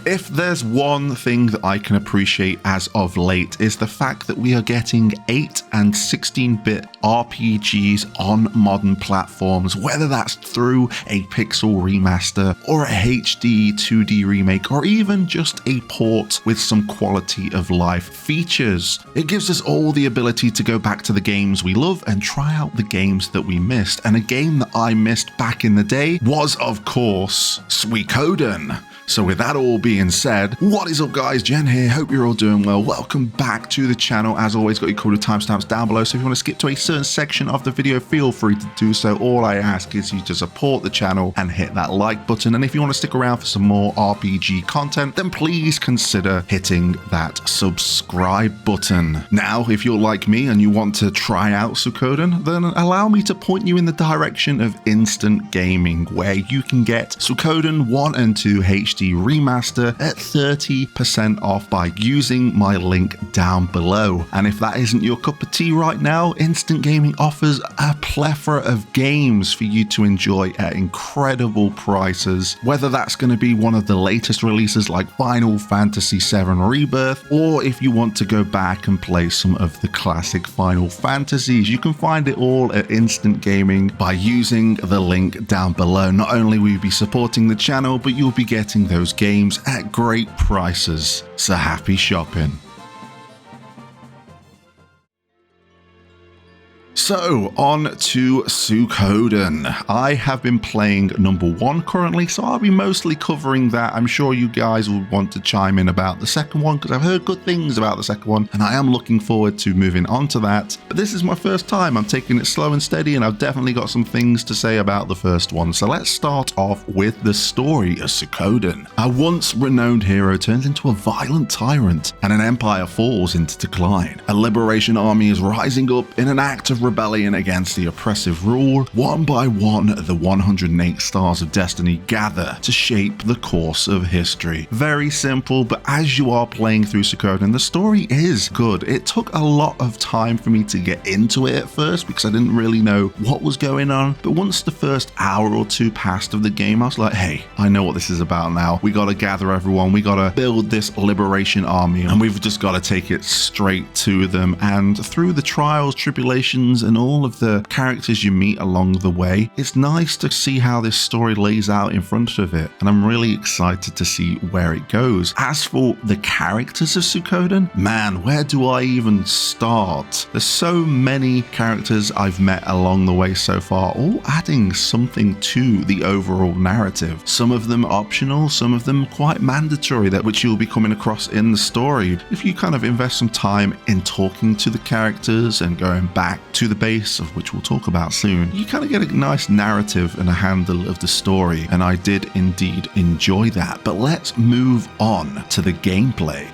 If there's one thing that I can appreciate as of late is the fact that we are getting 8 and 16-bit RPGs on modern platforms, whether that's through a pixel remaster or a HD 2D remake or even just a port with some quality of life features. It gives us all the ability to go back to the games we love and try out the games that we missed. And a game that I missed back in the day was, of course, Suikoden. So with that all being said, what is up guys, Jen here, hope you're all doing well. Welcome back to the channel. As always, got your cool timestamps down below, so if you want to skip to a certain section of the video, feel free to do so. All I ask is you to support the channel and hit that like button, and if you want to stick around for some more RPG content, then please consider hitting that subscribe button. Now, if you're like me and you want to try out Suikoden, then allow me to point you in the direction of instant gaming, where you can get Suikoden 1 and 2 HD Remaster at 30% off by using my link down below. And if that isn't your cup of tea right now, Instant Gaming offers a plethora of games for you to enjoy at incredible prices, whether that's going to be one of the latest releases like Final Fantasy VII Rebirth, or if you want to go back and play some of the classic Final Fantasies. You can find it all at Instant Gaming by using the link down below. Not only will you be supporting the channel, but you'll be getting those games at great prices. So happy shopping. So, on to Suikoden. I have been playing number 1 currently, so I'll be mostly covering that. I'm sure you guys will want to chime in about the second one, because I've heard good things about the second one, and I am looking forward to moving on to that. But this is my first time. I'm taking it slow and steady, and I've definitely got some things to say about the first one. So let's start off with the story of Suikoden. A once renowned hero turns into a violent tyrant, and an empire falls into decline. A liberation army is rising up in an act of rebellion against the oppressive rule. One by one, the 108 stars of destiny gather to shape the course of history. Very simple, but as you are playing through Suikoden, the story is good. It took a lot of time for me to get into it at first because I didn't really know what was going on, but once the first hour or two passed of the game, I was like, hey, I know what this is about now. We gotta gather everyone, we gotta build this liberation army, and we've just gotta take it straight to them. And through the trials, tribulations, and all of the characters you meet along the way, it's nice to see how this story lays out in front of it, and I'm really excited to see where it goes. As for the characters of Suikoden, man, where do I even start? There's so many characters I've met along the way so far, all adding something to the overall narrative. Some of them optional, some of them quite mandatory, that which you'll be coming across in the story. If you kind of invest some time in talking to the characters and going back to the base, of which we'll talk about soon, you kind of get a nice narrative and a handle of the story, and I did indeed enjoy that. But let's move on to the gameplay.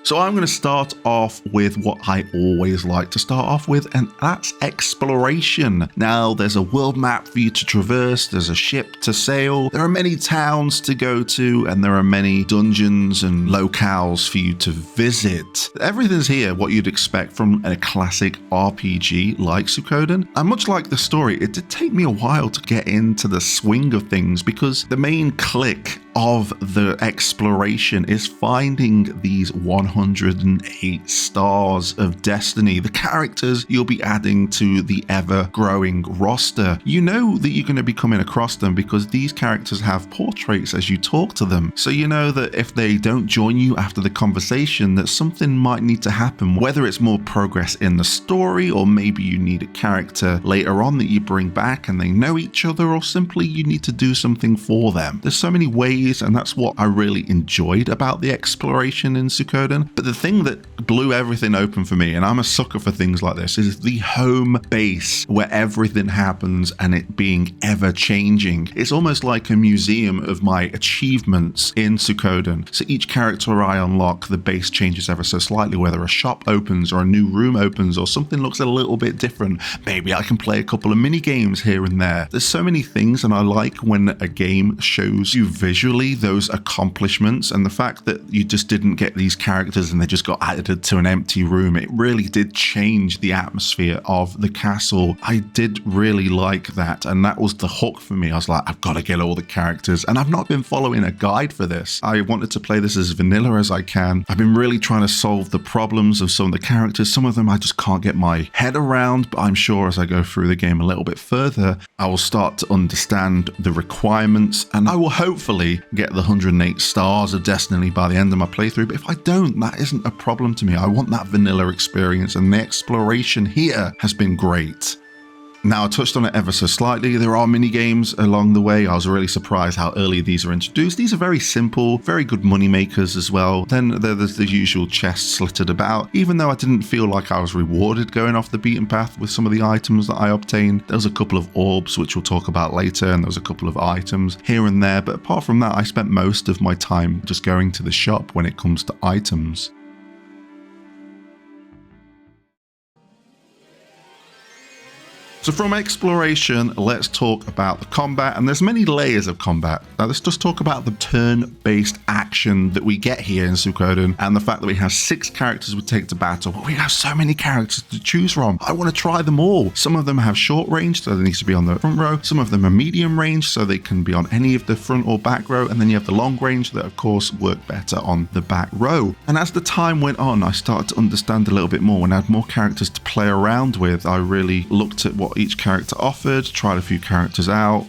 So I'm going to start off with what I always like to start off with, and that's exploration. Now, there's a world map for you to traverse, there's a ship to sail, there are many towns to go to, and there are many dungeons and locales for you to visit. Everything's here, what you'd expect from a classic RPG like Suikoden. And much like the story, it did take me a while to get into the swing of things, because the main click of the exploration is finding these 108 stars of destiny, the characters you'll be adding to the ever-growing roster. You know that you're going to be coming across them because these characters have portraits as you talk to them, so you know that if they don't join you after the conversation, that something might need to happen, whether it's more progress in the story, or maybe you need a character later on that you bring back and they know each other, or simply you need to do something for them. There's so many ways, and that's what I really enjoyed about the exploration in Suikoden. But the thing that blew everything open for me, and I'm a sucker for things like this, is the home base where everything happens and it being ever changing. It's almost like a museum of my achievements in Suikoden. So each character I unlock, the base changes ever so slightly, whether a shop opens or a new room opens or something looks a little bit different. Maybe I can play a couple of mini games here and there. There's so many things, and I like when a game shows you visually visually, those accomplishments and the fact that you just didn't get these characters and they just got added to an empty room, it really did change the atmosphere of the castle. I did really like that, and that was the hook for me. I was like, I've got to get all the characters, and I've not been following a guide for this. I wanted to play this as vanilla as I can. I've been really trying to solve the problems of some of the characters. Some of them I just can't get my head around, but I'm sure as I go through the game a little bit further, I will start to understand the requirements, and I will hopefully get the 108 stars of Destiny by the end of my playthrough. But if I don't, that isn't a problem to me. I want that vanilla experience, and the exploration here has been great. Now, I touched on it ever so slightly. There are mini games along the way. I was really surprised how early these are introduced. These are very simple, very good money makers as well. Then there's the usual chests slittered about. Even though I didn't feel like I was rewarded going off the beaten path with some of the items that I obtained, there was a couple of orbs, which we'll talk about later, and there was a couple of items here and there. But apart from that, I spent most of my time just going to the shop when it comes to items. So from exploration, let's talk about the combat, and there's many layers of combat. Now let's just talk about the turn-based action that we get here in Suikoden, and the fact that we have 6 characters we take to battle, but we have so many characters to choose from. I want to try them all. Some of them have short range, so they need to be on the front row. Some of them are medium range, so they can be on any of the front or back row, and then you have the long range that of course work better on the back row. And as the time went on, I started to understand a little bit more. When I had more characters to play around with, I really looked at what each character offered, tried a few characters out,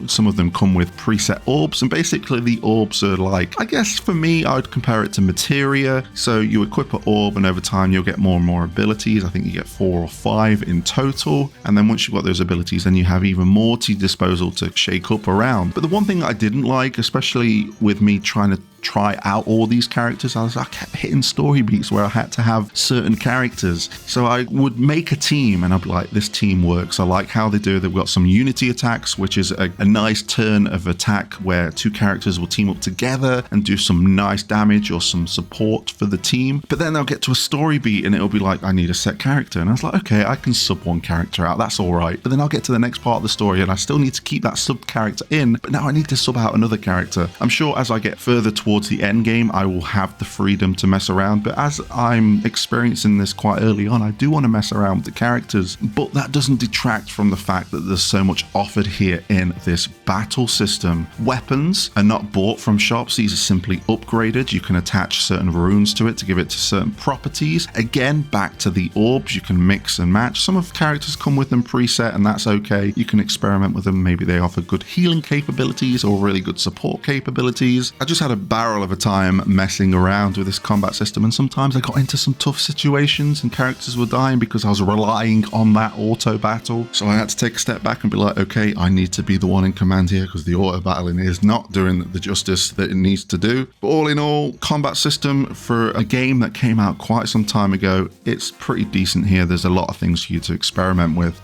some of them come with preset orbs, and basically the orbs are like, I guess for me, I'd compare it to materia. So you equip an orb and over time you'll get more and more abilities. I think you get 4 or 5 in total. And then once you've got those abilities, then you have even more to your disposal to shake up around. But the one thing I didn't like, especially with me trying to try out all these characters, I kept hitting story beats where I had to have certain characters. So I would make a team and I'd be like, this team works. I like how they do. They've got some unity attacks, which is a nice turn of attack where 2 characters will team up together and do some nice damage or some support for the team. But then they'll get to a story beat and it'll be like, I need a set character. And I was like, okay, I can sub one character out. That's all right. But then I'll get to the next part of the story and I still need to keep that sub character in. But now I need to sub out another character. I'm sure as I get further towards the end game, I will have the freedom to mess around. But as I'm experiencing this quite early on, I do want to mess around with the characters. But that doesn't detract from the fact that there's so much offered here in this battle system. Weapons are not bought from shops. These are simply upgraded. You can attach certain runes to it to give it to certain properties. Again, back to the orbs, you can mix and match. Some of the characters come with them preset, and that's okay. You can experiment with them. Maybe they offer good healing capabilities or really good support capabilities. I just had a barrel of a time messing around with this combat system, and sometimes I got into some tough situations and characters were dying because I was relying on that auto battle. So I had to take a step back and be like, okay, I need to be the one in command here because the auto battling is not doing the justice that it needs to do. But all in all, combat system for a game that came out quite some time ago, it's pretty decent here. There's a lot of things for you to experiment with.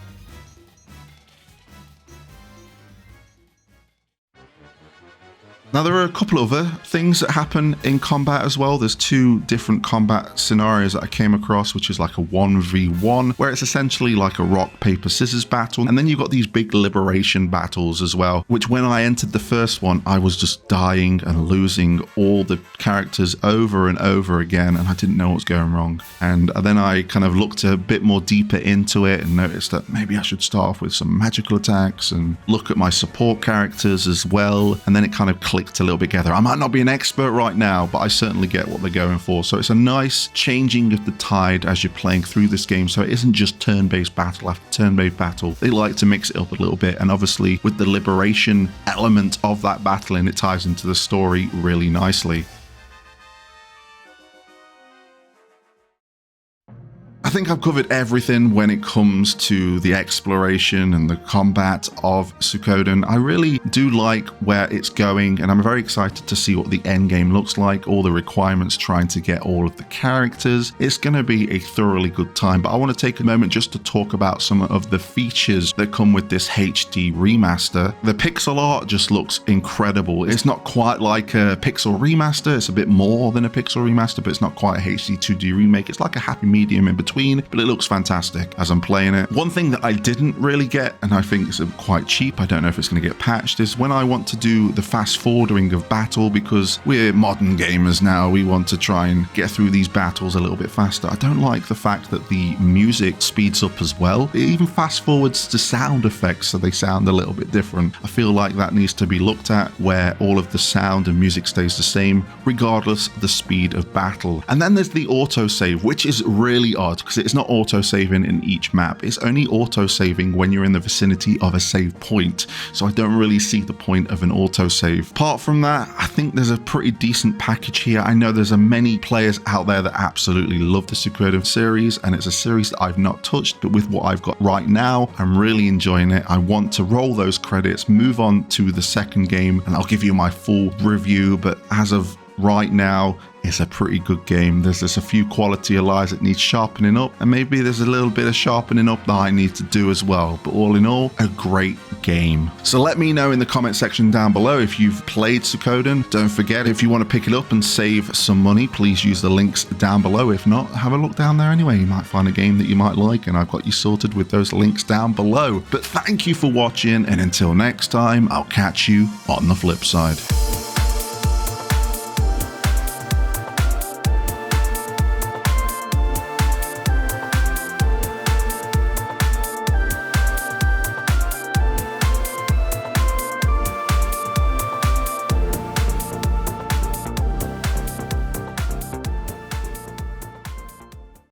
Now, there are a couple other things that happen in combat as well. There's 2 different combat scenarios that I came across, which is like a 1v1, where it's essentially like a rock, paper, scissors battle. And then you've got these big liberation battles as well, which when I entered the first one, I was just dying and losing all the characters over and over again, and I didn't know what was going wrong. And then I kind of looked a bit more deeper into it and noticed that maybe I should start off with some magical attacks and look at my support characters as well. And then it kind of clicked a little bit together. I might not be an expert right now, but I certainly get what they're going for. So it's a nice changing of the tide as you're playing through this game. So it isn't just turn-based battle after turn-based battle. They like to mix it up a little bit. And obviously with the liberation element of that battling, it ties into the story really nicely. I think I've covered everything when it comes to the exploration and the combat of Suikoden. I really do like where it's going, and I'm very excited to see what the end game looks like, all the requirements, trying to get all of the characters. It's going to be a thoroughly good time, but I want to take a moment just to talk about some of the features that come with this HD remaster. The pixel art just looks incredible. It's not quite like a pixel remaster. It's a bit more than a pixel remaster, but it's not quite a HD 2D remake. It's like a happy medium in between. between, but it looks fantastic as I'm playing it. One thing that I didn't really get, and I think it's quite cheap, I don't know if it's going to get patched, is when I want to do the fast forwarding of battle, because we're modern gamers now, we want to try and get through these battles a little bit faster. I don't like the fact that the music speeds up as well. It even fast forwards to sound effects so they sound a little bit different. I feel like that needs to be looked at, where all of the sound and music stays the same regardless of the speed of battle. And then there's the autosave, which is really odd because it's not autosaving in each map. It's only autosaving when you're in the vicinity of a save point. So I don't really see the point of an autosave. Apart from that, I think there's a pretty decent package here. I know there's many players out there that absolutely love the Suikoden series, and it's a series that I've not touched, but with what I've got right now, I'm really enjoying it. I want to roll those credits, move on to the second game, and I'll give you my full review, but as of right now, it's a pretty good game. There's just a few quality of lies that need sharpening up, and maybe there's a little bit of sharpening up that I need to do as well. But all in all, a great game. So let me know in the comment section down below if you've played Suikoden. Don't forget, if you want to pick it up and save some money, please use the links down below. If not, have a look down there anyway. You might find a game that you might like, and I've got you sorted with those links down below. But thank you for watching, and until next time, I'll catch you on the flip side.